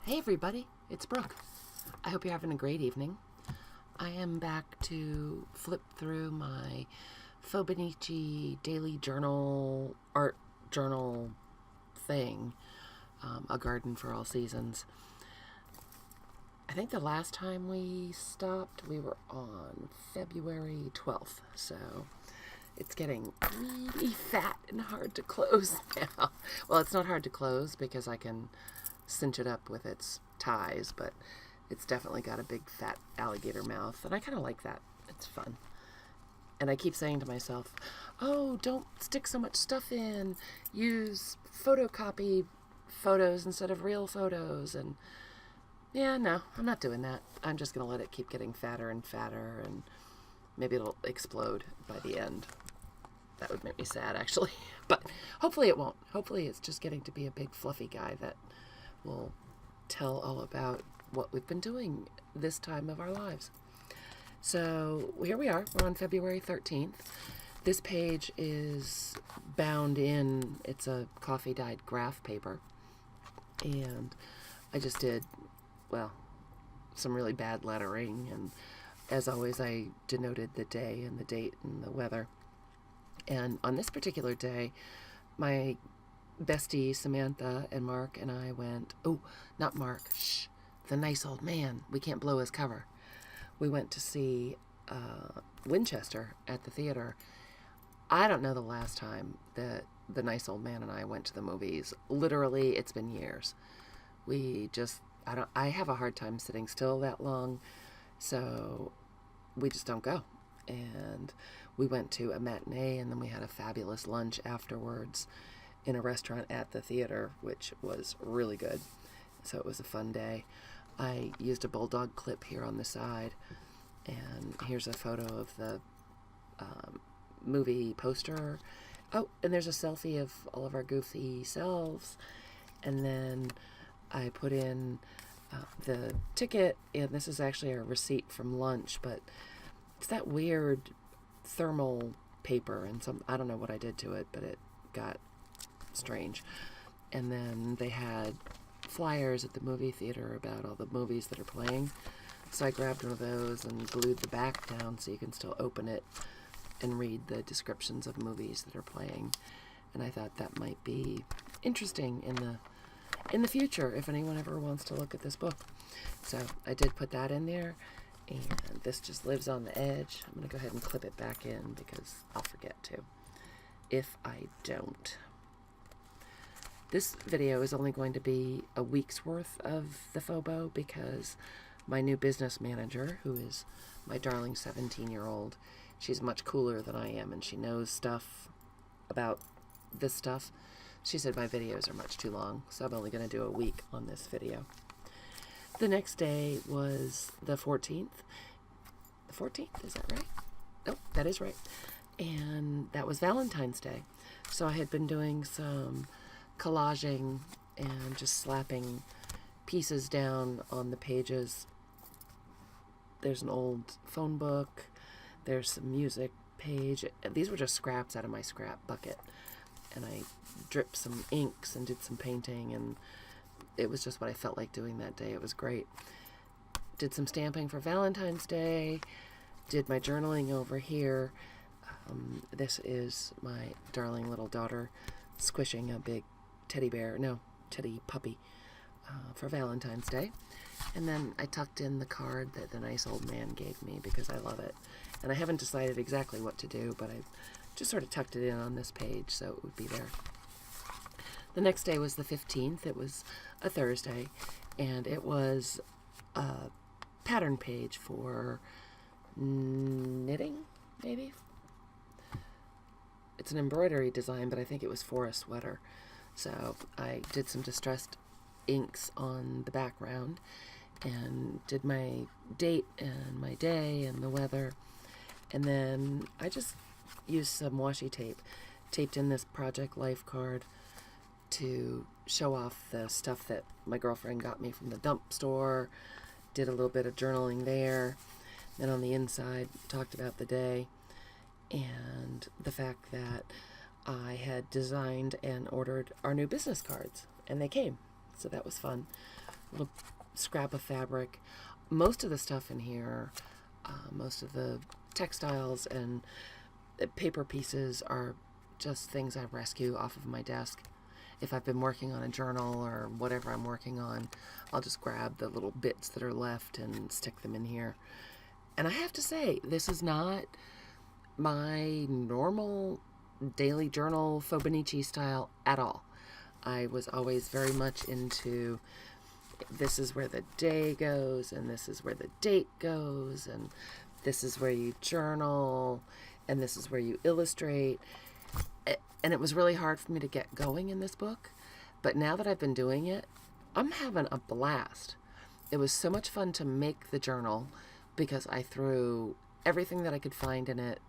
Hey everybody, it's Brooke. I hope you're having a great evening. I am back to flip through my Fauxbonochi daily journal, art journal thing, A Garden for All Seasons. I think the last time we stopped, we were on February 12th, so it's getting really fat and hard to close now. Well, it's not hard to close because I can cinch it up with its ties, but it's definitely got a big fat alligator mouth, and I kind of like that. It's fun. And I keep saying to myself, oh, don't stick so much stuff in. Use photocopy photos instead of real photos. And yeah, no, I'm not doing that. I'm just going to let it keep getting fatter and fatter, and maybe it'll explode by the end. That would make me sad, actually. But hopefully it won't. Hopefully it's just getting to be a big fluffy guy that will tell all about what we've been doing this time of our lives. So here we are. We're on February 13th. This page is bound in, it's a coffee-dyed graph paper. And I just did, well, some really bad lettering. And as always, I denoted the day and the date and the weather. And on this particular day, my bestie Samantha and Mark and I went, oh, not Mark, shh, the nice old man. We can't blow his cover. We went to see Winchester at the theater. I don't know the last time that the nice old man and I went to the movies. Literally, it's been years. I have a hard time sitting still that long, so we just don't go. And we went to a matinee, and then we had a fabulous lunch afterwards in a restaurant at the theater, which was really good. So it was a fun day. I used a bulldog clip here on the side, and here's a photo of the movie poster. Oh, and there's a selfie of all of our goofy selves. And then I put in the ticket, and this is actually a receipt from lunch, but it's that weird thermal paper, and I don't know what I did to it, but it got strange. And then they had flyers at the movie theater about all the movies that are playing. So I grabbed one of those and glued the back down so you can still open it and read the descriptions of movies that are playing. And I thought that might be interesting in the future if anyone ever wants to look at this book. So I did put that in there, and this just lives on the edge. I'm going to go ahead and clip it back in because I'll forget to if I don't. This video is only going to be a week's worth of the Fauxbo because my new business manager, who is my darling 17-year-old, she's much cooler than I am, and she knows stuff about this stuff. She said my videos are much too long, so I'm only going to do a week on this video. The next day was the 14th. The 14th, is that right? Nope, that is right. And that was Valentine's Day. So I had been doing some collaging and just slapping pieces down on the pages. There's an old phone book. There's some music page. These were just scraps out of my scrap bucket. And I dripped some inks and did some painting, and it was just what I felt like doing that day. It was great. Did some stamping for Valentine's Day. Did my journaling over here. This is my darling little daughter squishing a big teddy puppy for Valentine's Day. And then I tucked in the card that the nice old man gave me because I love it. And I haven't decided exactly what to do, but I just sort of tucked it in on this page so it would be there. The next day was the 15th. It was a Thursday, and it was a pattern page for knitting, maybe? It's an embroidery design, but I think it was for a sweater. So I did some distressed inks on the background and did my date and my day and the weather. And then I just used some washi tape, taped in this Project Life card to show off the stuff that my girlfriend got me from the dump store. Did a little bit of journaling there. Then on the inside, talked about the day and the fact that I had designed and ordered our new business cards, and they came. So that was fun. little scrap of fabric. Most of the stuff in here, most of the textiles and paper pieces are just things I rescue off of my desk. If I've been working on a journal or whatever I'm working on, I'll just grab the little bits that are left and stick them in here. And I have to say, this is not my normal daily journal Fauxbonochi style at all. I was always very much into this is where the day goes, and this is where the date goes, and this is where you journal, and this is where you illustrate. And it was really hard for me to get going in this book. But now that I've been doing it, I'm having a blast. It was so much fun to make the journal because I threw everything that I could find in it.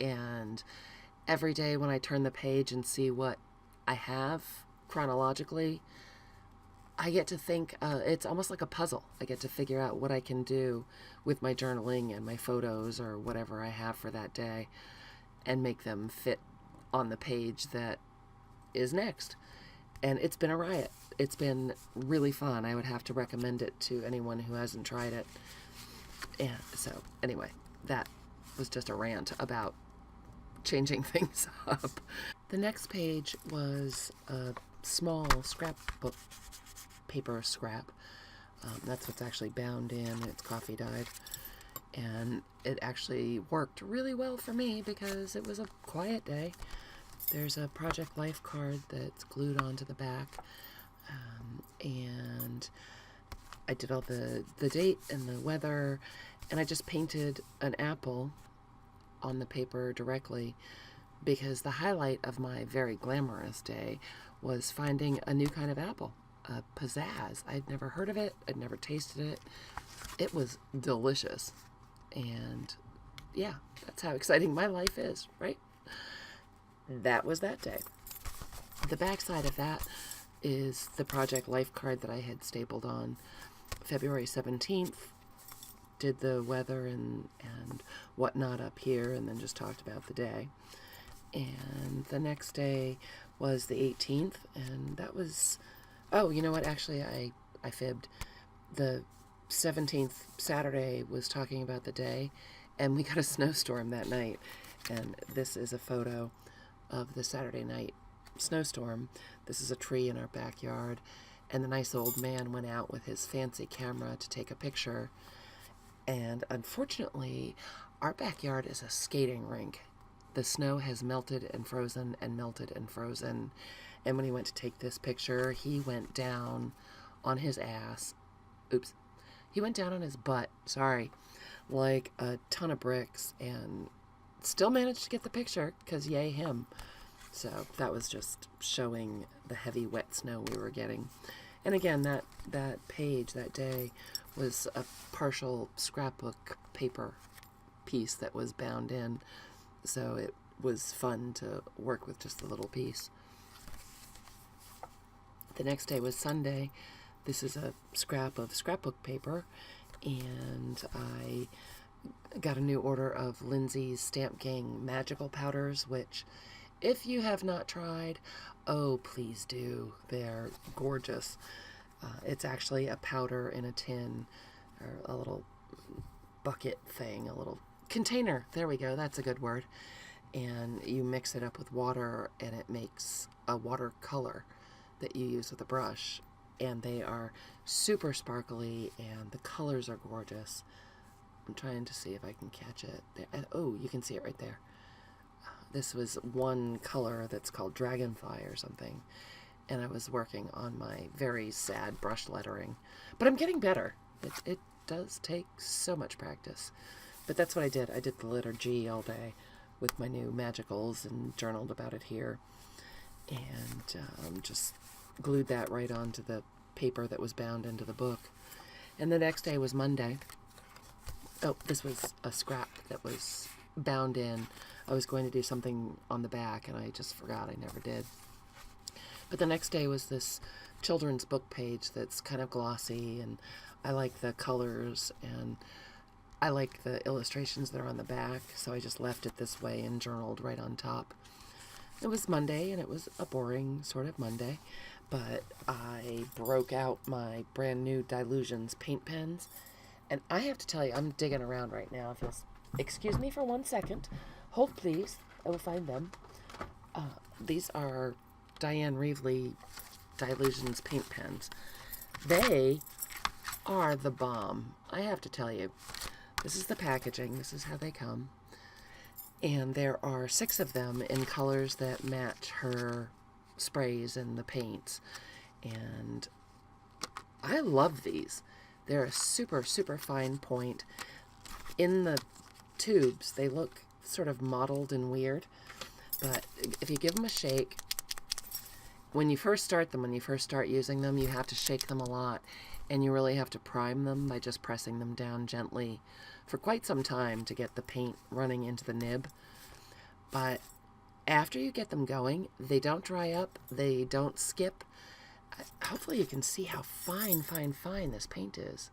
And every day when I turn the page and see what I have chronologically, I get to think, it's almost like a puzzle. I get to figure out what I can do with my journaling and my photos or whatever I have for that day and make them fit on the page that is next. And it's been a riot. It's been really fun. I would have to recommend it to anyone who hasn't tried it. And so anyway, that was just a rant about changing things up. The next page was a small scrapbook paper scrap. That's what's actually bound in. It's coffee dyed. And it actually worked really well for me because it was a quiet day. There's a Project Life card that's glued onto the back. And I did all the date and the weather, and I just painted an apple on the paper directly because the highlight of my very glamorous day was finding a new kind of apple, a pizzazz. I'd never heard of it. I'd never tasted it. It was delicious. And yeah, that's how exciting my life is, right? That was that day. The back side of that is the Project Life card that I had stapled on February 17th. Did the weather and whatnot up here, and then just talked about the day. And the next day was the 18th, and that was, oh, you know what, actually I fibbed. The 17th, Saturday, was talking about the day, and we got a snowstorm that night. And this is a photo of the Saturday night snowstorm. This is a tree in our backyard, and the nice old man went out with his fancy camera to take a picture. And unfortunately, our backyard is a skating rink. The snow has melted and frozen and melted and frozen. And when he went to take this picture, he went down on his ass. Oops. He went down on his butt, sorry, like a ton of bricks, and still managed to get the picture, because yay him. So that was just showing the heavy wet snow we were getting. And again, that page that day was a partial scrapbook paper piece that was bound in, so it was fun to work with just a little piece. The next day was Sunday. This is a scrap of scrapbook paper, and I got a new order of Lindsay's Stamp Gang magical powders, which, if you have not tried, oh, please do. They're gorgeous. It's actually a powder in a tin, or a little bucket thing, a little container. There we go. That's a good word. And you mix it up with water, and it makes a watercolor that you use with a brush. And they are super sparkly, and the colors are gorgeous. I'm trying to see if I can catch it. Oh, you can see it right there. This was one color that's called Dragonfly or something. And I was working on my very sad brush lettering. But I'm getting better. It does take so much practice. But that's what I did. I did the letter G all day with my new magicals and journaled about it here. And just glued that right onto the paper that was bound into the book. And the next day was Monday. Oh, this was a scrap that was bound in. I was going to do something on the back, and I just forgot. I never did. But the next day was this children's book page that's kind of glossy, and I like the colors, and I like the illustrations that are on the back, so I just left it this way and journaled right on top. It was Monday, and it was a boring sort of Monday, but I broke out my brand new Dilutions paint pens. And I have to tell you, I'm digging around right now. If you'll excuse me for 1 second. Hold, please. I will find them. These are Diane Reevely Dilutions paint pens. They are the bomb. I have to tell you. This is the packaging. This is how they come. And there are 6 of them in colors that match her sprays and the paints. And I love these. They're a super, super fine point. In the tubes, they look sort of mottled and weird. But if you give them a shake, when you first start them, when you first start using them, you have to shake them a lot. And you really have to prime them by just pressing them down gently for quite some time to get the paint running into the nib. But after you get them going, they don't dry up, they don't skip. Hopefully you can see how fine, fine, fine this paint is,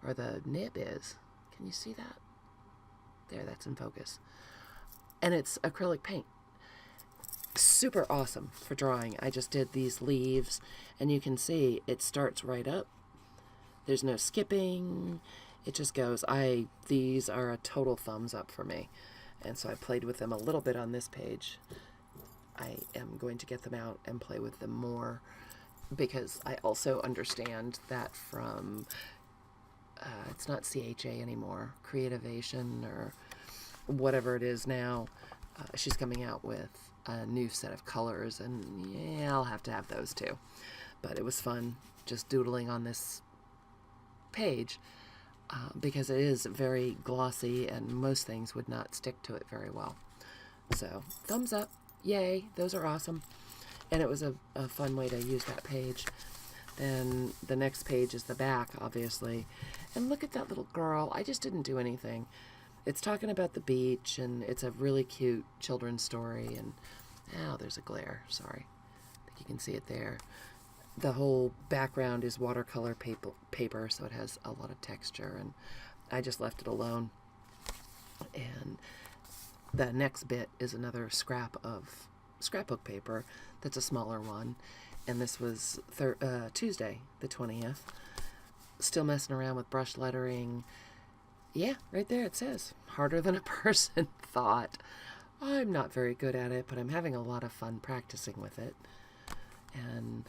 or the nib is. Can you see that? There, that's in focus. And it's acrylic paint. Super awesome for drawing. I just did these leaves, and you can see it starts right up. There's no skipping. It just goes. These are a total thumbs up for me. And so I played with them a little bit on this page. I am going to get them out and play with them more, because I also understand that from, it's not CHA anymore, Creativation or whatever it is now, she's coming out with a new set of colors, and yeah, I'll have to have those too. But it was fun just doodling on this page, because it is very glossy and most things would not stick to it very well. So thumbs up, yay, those are awesome. And it was a fun way to use that page. Then the next page is the back, obviously. And look at that little girl. I just didn't do anything. It's talking about the beach, and it's a really cute children's story. And, oh, there's a glare. Sorry. I think you can see it there. The whole background is watercolor paper, so it has a lot of texture. And I just left it alone. And the next bit is another scrap of scrapbook paper that's a smaller one, and this was Tuesday the 20th. Still messing around with brush lettering. Yeah, right there it says harder than a person thought. I'm not very good at it, but I'm having a lot of fun practicing with it. And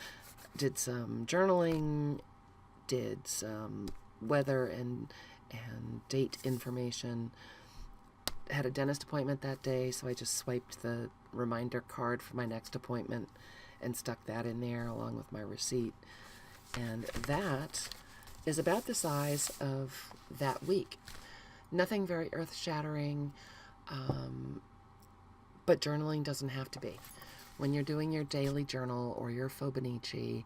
did some journaling, did some weather and date information. Had a dentist appointment that day, so I just swiped the reminder card for my next appointment and stuck that in there along with my receipt. And that is about the size of that week. Nothing very earth-shattering, but journaling doesn't have to be. When you're doing your daily journal or your Fauxbonochi,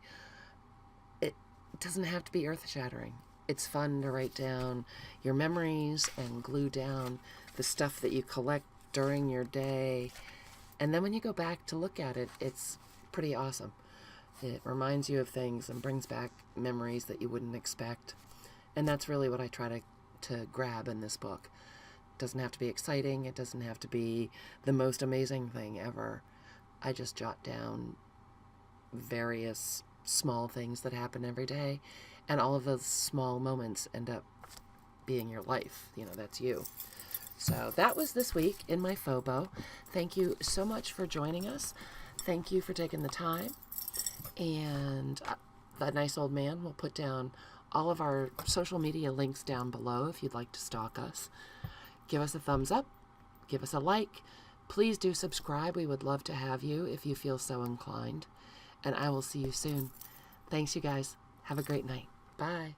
it doesn't have to be earth-shattering. It's fun to write down your memories and glue down the stuff that you collect during your day. And then when you go back to look at it, it's pretty awesome. It reminds you of things and brings back memories that you wouldn't expect. And that's really what I try to grab in this book. It doesn't have to be exciting. It doesn't have to be the most amazing thing ever. I just jot down various small things that happen every day. And all of those small moments end up being your life. You know, that's you. So that was this week in my Fauxbo. Thank you so much for joining us. Thank you for taking the time. And that nice old man will put down all of our social media links down below if you'd like to stalk us. Give us a thumbs up. Give us a like. Please do subscribe. We would love to have you if you feel so inclined. And I will see you soon. Thanks, you guys. Have a great night. Bye.